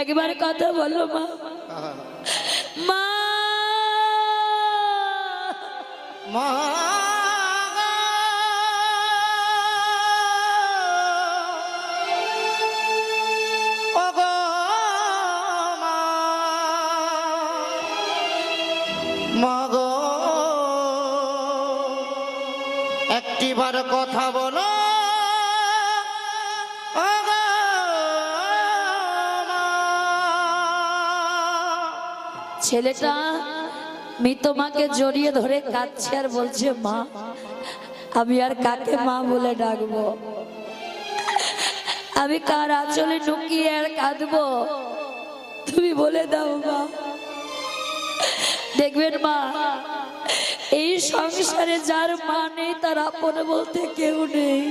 একবার কথা বলো মা। মা মা মাগো একটিবার কথা বলো ওগো মা। ছেলেটা মিতমাকে জড়িয়ে ধরে কাঁদছে আর বলছে মা আমি আর কাকে মা বলে ডাকবো, আমি কার আঁচলে নুকিয়ে আর কাঁদবো, তুমি বলে দাও মা। দেখবেন মা এই সংসারে যার মা নেই তার আপন বলতে কেউ নেই।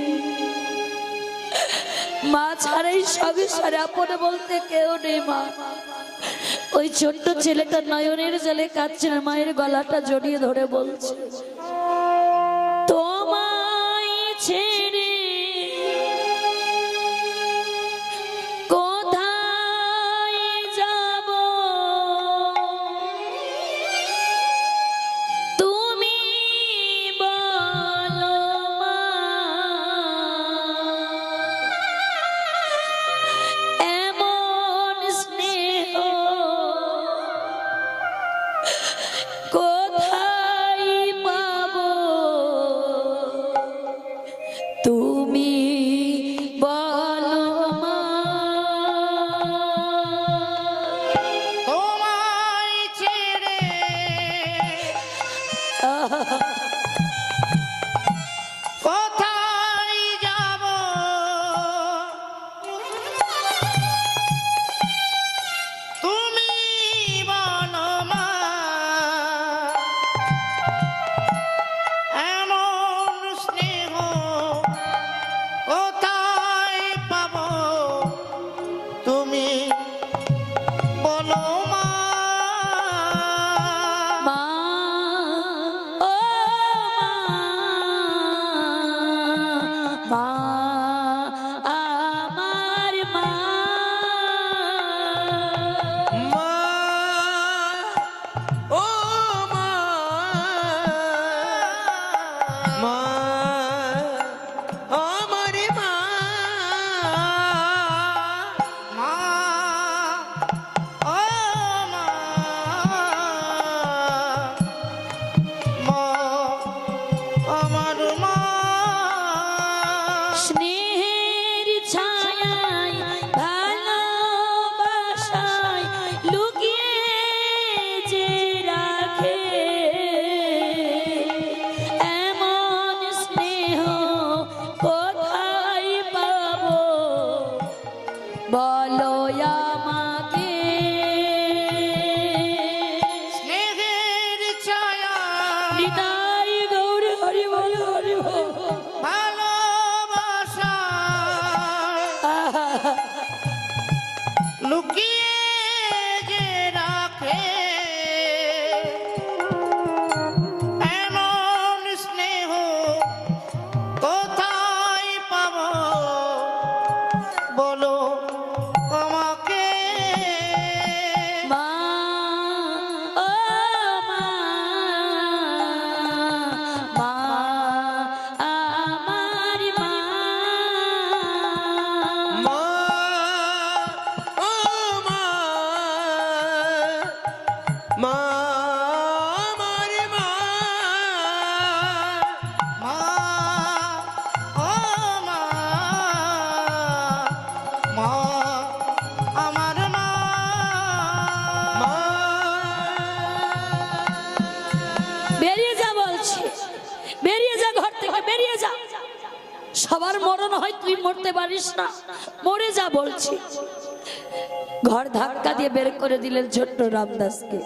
মা ছাড়া এই সংসারে আপন বলতে কেউ নেই মা। ওই ছোট্ট ছেলেটা নয়নের জলে কাঁদছে, মায়ের গলাটা জড়িয়ে ধরে বলছে তোমায় ছেড়ে কোথায় যাব, তুমি বলো মা। এমন স্নেহ কোথায় পাবো, তুমি বলো মা। তোমায় ছেড়ে কোথায় যাব, তুমি বলো মা। এমন স্নেহ কোথায় পাবো, তুমি বলো মা। মা ও মা, মা আমার মা। মা ও মা, মা আমার মা। মা ও মা, মা আমার মা। স্নেহের ছায়ায় ভালোবাসায় লুকিয়ে যে রাখে, এমন স্নেহ কোথায় পাবো, বলো আমাকে। স্নেহের ছায়া নিতাই গৌর হরি বল হরি বল। ভালোবাসা লুকিয়ে যে রাখে, এমন স্নেহ কোথায় পাবো, বলো আমাকে। মা ও মা, মা আমার মা। মা ও মা, মা আমার মা। মা ও মা, মা আমার মা। মা বেরিয়ে যা বলছি, বেরিয়ে যা ঘর থেকে, বেরিয়ে যা। সবার মরণ হয়, তুই মরতে পারিস না, মরে যা বলছি। ঘর ধাক্কা দিয়ে বের করে দিলেন ছোট্ট রামদাসকে।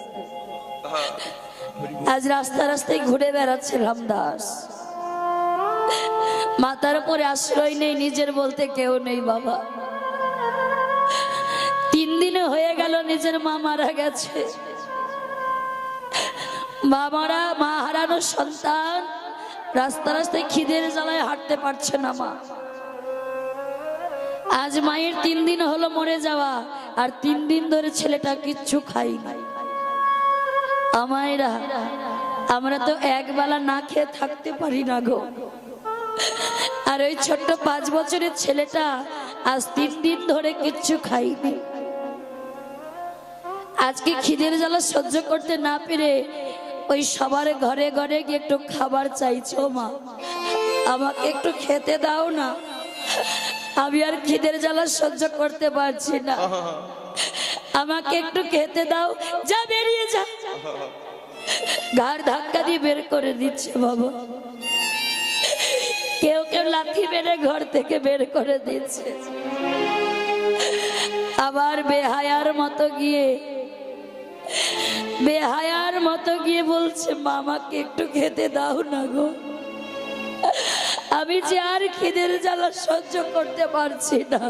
আজ রাস্তা রাস্তায় ঘুরে বেড়াচ্ছে রামদাস। মাথার উপরে আশ্রয় নেই, নিজের বলতে কেউ নেই বাবা। 3 দিনে হয়ে গেল নিজের মা মারা গেছে। মা হারানো সন্তান রাস্তা রাস্তায় খিদের জ্বালায় হাঁটতে পারছে না মা। আজ মায়ের 3 দিন হলো মরে যাওয়া, আর 3 দিন ধরে ছেলেটা কিচ্ছু খাইনি। আমায়রা, আমরা তো একবেলা না খেয়ে থাকতে পারি না গো। আর ওই ছোট্ট 5 বছরের ছেলেটা আজ 3 দিন ধরে কিচ্ছু খাইনি। আজকে খিদের জ্বালা সহ্য করতে না পেরে ওই সবার ঘরে ঘরে গিয়ে একটু খাবার চাইছো, মা আমাকে একটু খেতে দাও না, আমি আর খিদের জ্বালা সহ্য করতে পারছি না, আমাকে একটু খেতে দাও। যা, বেরিয়ে যা। ঘাড় ধাক্কা দিয়ে বের করে দিচ্ছে বাবা। কেউ কেউ লাথি মেরে ঘর থেকে বের করে দিচ্ছে। আবার বেহায়ার মতো গিয়ে বলছে, মামাকে একটু খেতে দাও না গো, আমি যে আর খিদের জ্বালা সহ্য করতে পারছি না,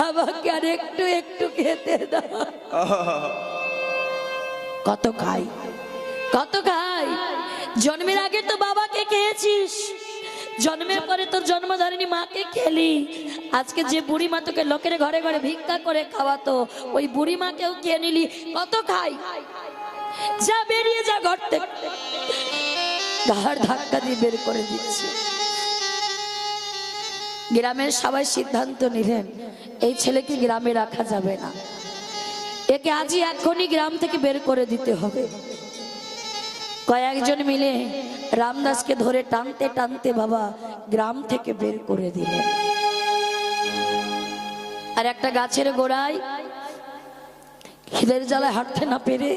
আমাকে আর একটু একটু খেতে দাও। কত খাই, কত খাই। জন্মের আগে তো বাবাকে খেয়েছিস, জন্মের পরে তোর জন্মধারিণী মাকে খেলি, আজকে যে বুড়ি মা তোকে লোকের ঘরে ঘরে ভিক্ষা করে খাওয়াতো, ওই বুড়ি মাকেও খেয়ে নিলি। কত খাই। যা, বেরিয়ে যা ঘর থেকে। ঘাড় ধাক্কা দিয়ে বের করে দিচ্ছে। গ্রামের সবাই সিদ্ধান্ত নিলেন এই ছেলেকে গ্রামে রাখা যাবে না, একে আজই এখনই গ্রাম থেকে বের করে দিতে হবে। কয়েকজন মিলে রামদাসকে ধরে টানতে টানতে বাবা গ্রাম থেকে বের করে দিলেন। আর একটা গাছের গোড়ায় খিদের জ্বালায় হাঁটতে না পেরে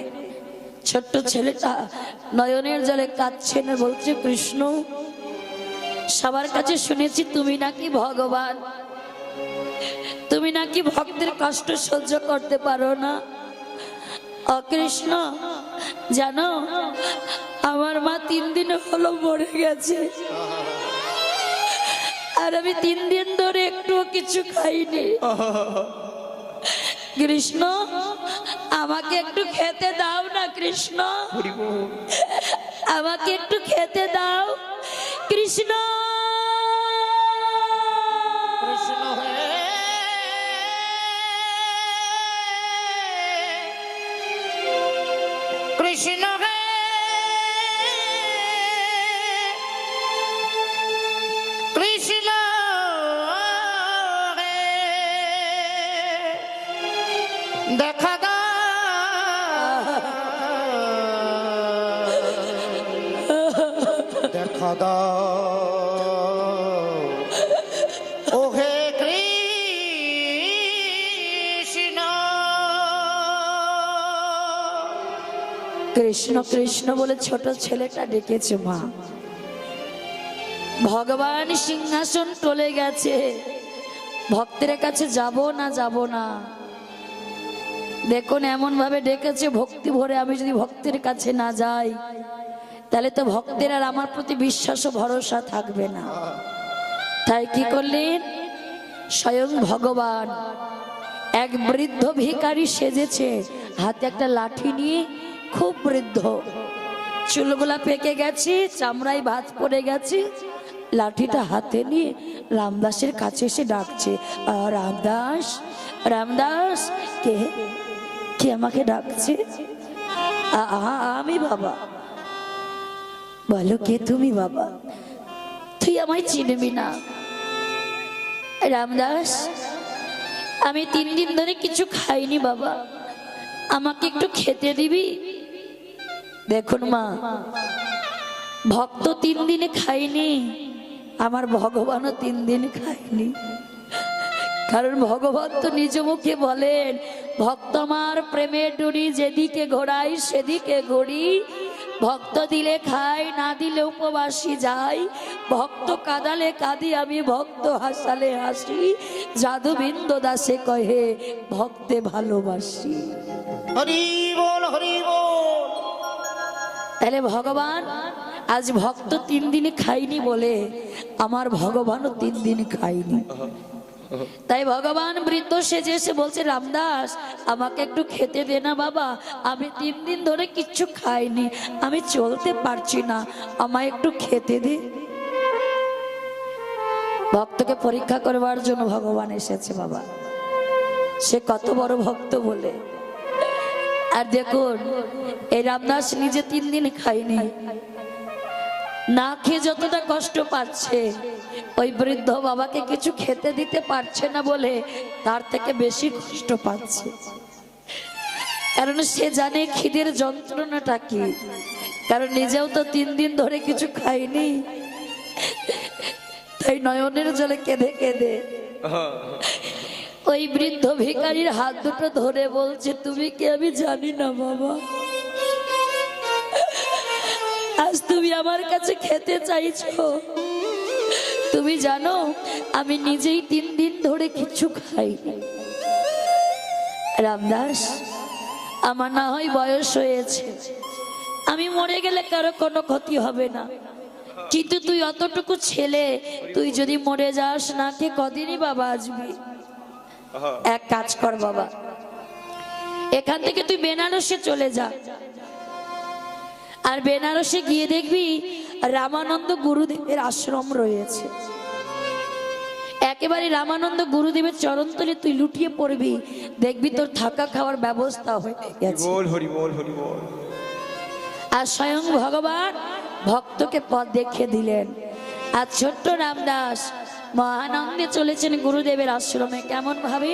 ছোট্ট ছেলেটা নয়নের জলে কাঁদছে না, বলছে, কৃষ্ণ, সবার কাছে শুনেছি তুমি নাকি ভগবান, তুমি নাকি ভক্তের কষ্ট সহ্য করতে পারো না। অকৃষ্ণ, জানো আমার মা 3 দিন হলো মরে গেছে, আর আমি 3 দিন ধরে একটুও কিছু খাইনি। কৃষ্ণ, আমাকে একটু খেতে দাও না কৃষ্ণ, আমাকে একটু খেতে দাও কৃষ্ণ। কৃষ্ণ হে, কৃষ্ণ হে, দেখা দাও, দেখা দাও, ও হে কৃষ্ণ। কৃষ্ণ কৃষ্ণ বলে ছোট ছেলেটা ডেকেছে। মা, ভগবান সিংহাসন টলে গেছে, ভক্তের কাছে যাব না যাব না। দেখুন এমন ভাবে ডেকেছে ভক্তি ভরে, আমি যদি ভক্তের কাছে না যাই তাহলে তো ভক্তের আর আমার প্রতি বিশ্বাস ও ভরসা থাকবে না। তাই কি করলেন, স্বয়ং ভগবান এক বৃদ্ধ ভিখারি সেজেছে, হাতে একটা লাঠি নিয়ে, খুব বৃদ্ধ, চুলগুলা পেকে গেছে, চামড়ায় ভাঁজ পড়ে গেছে, লাঠিটা হাতে নিয়ে রামদাসের কাছে এসে ডাকছে, রামদাস, রামদাস। কে কে আমাকে ডাকছে? আমি বাবা। বলো কে তুমি বাবা? তুই আমায় চিনবি না। রামদাস, আমি 3 দিন ধরে কিছু খাইনি বাবা, আমাকে একটু খেতে দিবি? দেখুন মা, ভক্ত 3 দিনে খাইনি, আমার ভগবানও 3 দিন খাইনি। কারণ ভগবান তো নিজ মুখে বলেন, ভক্ত আমার প্রেমের ডুরি যেদিকে ঘোরাই সেদিকে ঘুরি, ভক্ত দিলে খাই, না দিলে উপবাসী যাই, ভক্ত কাঁদালে কাঁদি আমি, ভক্ত হাসালে হাসি, যাদুবিন্দু দাসে কহে ভক্তে ভালোবাসি। হরি বল, হরি বল। তাহলে ভগবান আজ ভক্ত 3 দিন খাইনি বলে আমার ভগবানও 3 দিন খাইনি। তাই ভগবান বৃদ্ধ সেজে এসে বলছে, রামদাস, আমাকে একটু খেতে দে না বাবা, আমি 3 দিন ধরে কিচ্ছু খাইনি, আমি চলতে পারছি না, আমায় একটু খেতে দে। ভক্তকে পরীক্ষা করবার জন্য ভগবান এসেছে বাবা। সে কত বড় ভক্ত বলে। আর দেখুন এই রামদাস নিজে 3 দিন খায়নি, না খেয়ে যতটা কষ্ট পাচ্ছে, ওই বৃদ্ধ বাবাকে কিছু খেতে দিতে পারছে না বলে তার থেকে বেশি কষ্ট পাচ্ছে। কারণ সে জানে খিদের যন্ত্রণাটা কি, কারণ নিজেও তো 3 দিন ধরে কিছু খায়নি। তাই নয়নের জলে কেঁদে কেঁদে ওই বৃদ্ধ ভিখারির হাত দুটো ধরে বলছে, তুমি কি আমি জানি না বাবা, আজ তুমি আমার কাছে খেতে চাইছো। তুমি জানো আমি নিজেই 3 দিন ধরে কিছু খাইনি। রামদাস, আমার না হয় বয়স হয়েছে, আমি মরে গেলে কারো কোনো ক্ষতি হবে না, কিন্তু তুই অতটুকু ছেলে, তুই যদি মরে যাস না কে কদিনই বাবা আসবি। এক কাজ কর বাবা, এখান থেকে তুই বেনারসে চলে যা, আর বেনারসে গিয়ে দেখবি রামানন্দ গুরুদেবের আশ্রম রয়েছে। একেবারে রামানন্দ গুরুদেবের চরণতলে তুই লুটিয়ে পড়বি, দেখবি তোর থাকা খাওয়ার ব্যবস্থা হয়ে গেছে। আর স্বয়ং ভগবান ভক্তকে পথ দেখিয়ে দিলেন। আর ছোট্ট রামদাস মহানন্দে চলেছেন গুরুদেবের আশ্রমে। কেমন ভাবে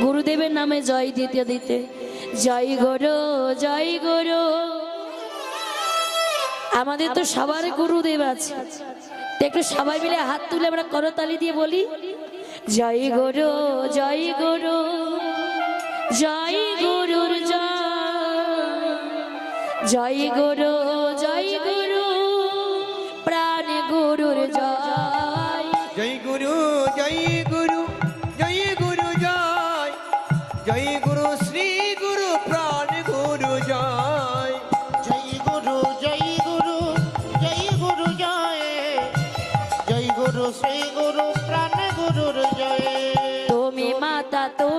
গুরুদেবের নামে জয় দিতে দিতে, জয় গুরু জয় গুরু। আমাদের তো সবার গুরুদেব আছে, একটু সবাই মিলে হাত তুলে আমরা করতালি দিয়ে বলি, জয় গুরু জয় গুরু, জয় গুরুর জয়, জয় গুরু জয় গুরু, প্রাণ গুরুর জয়। জয় গুরু জয় গুরু, জয় গুরু জয়, জয় গুরু শ্রী গুরু প্রাণ গুরু জয়। জয় গুরু জয় গুরু, জয় গুরু জয়, জয় গুরু শ্রী গুরু প্রাণ গুরুর জয়। তুমি মাতা, তুমি